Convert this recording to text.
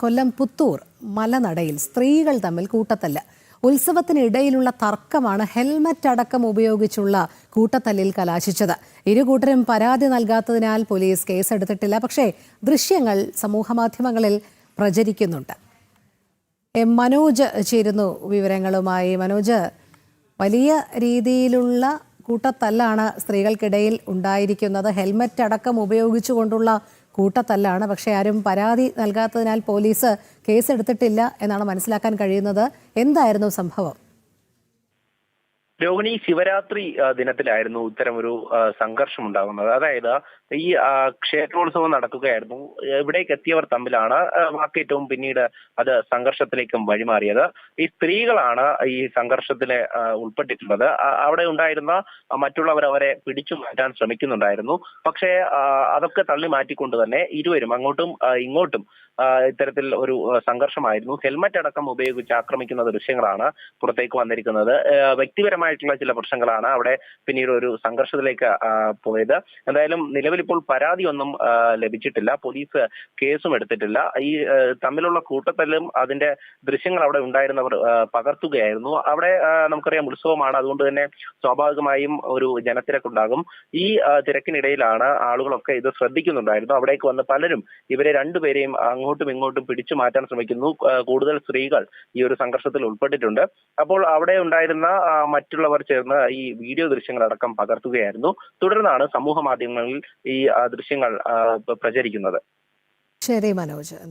കൊല്ലം പുത്തൂർ മലനടയിൽ സ്ത്രീകൾ തമ്മിൽ കൂട്ടത്തല്ല്. ഉത്സവത്തിനിടയിലുള്ള തർക്കമാണ് ഹെൽമറ്റ് അടക്കം ഉപയോഗിച്ചുള്ള കൂട്ടത്തല്ലിൽ കലാശിച്ചത്. ഇരുകൂട്ടരും പരാതി നൽകാത്തതിനാൽ പോലീസ് കേസെടുത്തിട്ടില്ല. പക്ഷേ ദൃശ്യങ്ങൾ സമൂഹമാധ്യമങ്ങളിൽ പ്രചരിക്കുന്നുണ്ട്. മനോജ് ചേരുന്നു വിവരങ്ങളുമായി. മനോജ്, വലിയ രീതിയിലുള്ള കൂട്ടത്തല്ലാണ് സ്ത്രീകൾക്കിടയിൽ ഉണ്ടായിരിക്കുന്നത്. ഹെൽമറ്റ് അടക്കം ഉപയോഗിച്ചുകൊണ്ടുള്ള കൂട്ടത്തല്ലാണ്. പക്ഷേ ആരും പരാതി നൽകാത്തതിനാൽ പോലീസ് കേസെടുത്തിട്ടില്ല എന്നാണ് മനസ്സിലാക്കാൻ കഴിയുന്നത്. എന്തായിരുന്നു സംഭവം? രോഹിണി, ശിവരാത്രി ദിനത്തിലായിരുന്നു ഇത്തരം ഒരു സംഘർഷം ഉണ്ടാകുന്നത്. അതായത് ഈ ക്ഷേത്രോത്സവം നടക്കുകയായിരുന്നു. ഇവിടേക്ക് എത്തിയവർ തമ്മിലാണ് വാക്കേറ്റവും പിന്നീട് അത് സംഘർഷത്തിലേക്കും വഴിമാറിയത്. ഈ സ്ത്രീകളാണ് ഈ സംഘർഷത്തിൽ ഉൾപ്പെട്ടിട്ടുള്ളത്. അവിടെ ഉണ്ടായിരുന്ന മറ്റുള്ളവർ അവരെ പിടിച്ചു മാറ്റാൻ ശ്രമിക്കുന്നുണ്ടായിരുന്നു. പക്ഷേ അതൊക്കെ തള്ളി മാറ്റിക്കൊണ്ട് തന്നെ ഇരുവരും അങ്ങോട്ടും ഇങ്ങോട്ടും ഇത്തരത്തിൽ ഒരു സംഘർഷമായിരുന്നു. ഹെൽമറ്റ് അടക്കം ഉപയോഗിച്ച് ആക്രമിക്കുന്ന ദൃശ്യങ്ങളാണ് പുറത്തേക്ക് വന്നിരിക്കുന്നത്. വ്യക്തിപരമായിട്ടുള്ള ചില പ്രശ്നങ്ങളാണ് അവിടെ പിന്നീട് ഒരു സംഘർഷത്തിലേക്ക് പോയത്. എന്തായാലും നിലവിൽ ഇപ്പോൾ പരാതിയൊന്നും ലഭിച്ചിട്ടില്ല. പോലീസ് കേസും എടുത്തിട്ടില്ല. ഈ തമ്മിലുള്ള കൂട്ടത്തല്ലും അതിന്റെ ദൃശ്യങ്ങൾ അവിടെ ഉണ്ടായിരുന്നവർ പകർത്തുകയായിരുന്നു. അവിടെ നമുക്കറിയാം ഉത്സവമാണ്, അതുകൊണ്ട് തന്നെ സ്വാഭാവികമായും ഒരു ജനത്തിരക്കുണ്ടാകും. ഈ തിരക്കിനിടയിലാണ് ആളുകളൊക്കെ ഇത് ശ്രദ്ധിക്കുന്നുണ്ടായിരുന്നു. അവിടേക്ക് വന്ന് പലരും ഇവരെ രണ്ടുപേരെയും അങ്ങോട്ടും ഇങ്ങോട്ടും പിടിച്ചു മാറ്റാൻ ശ്രമിക്കുന്നു. കൂടുതൽ സ്ത്രീകൾ ഈ ഒരു സംഘർഷത്തിൽ ഉൾപ്പെട്ടിട്ടുണ്ട്. അപ്പോൾ അവിടെ ഉണ്ടായിരുന്ന മറ്റുള്ളവർ ചേർന്ന് ഈ വീഡിയോ ദൃശ്യങ്ങളടക്കം പകർത്തുകയായിരുന്നു. തുടർന്നാണ് സമൂഹ മാധ്യമങ്ങളിൽ ഈ ദൃശ്യങ്ങൾ പ്രചരിക്കുന്നത്. ശരി മനോജ്.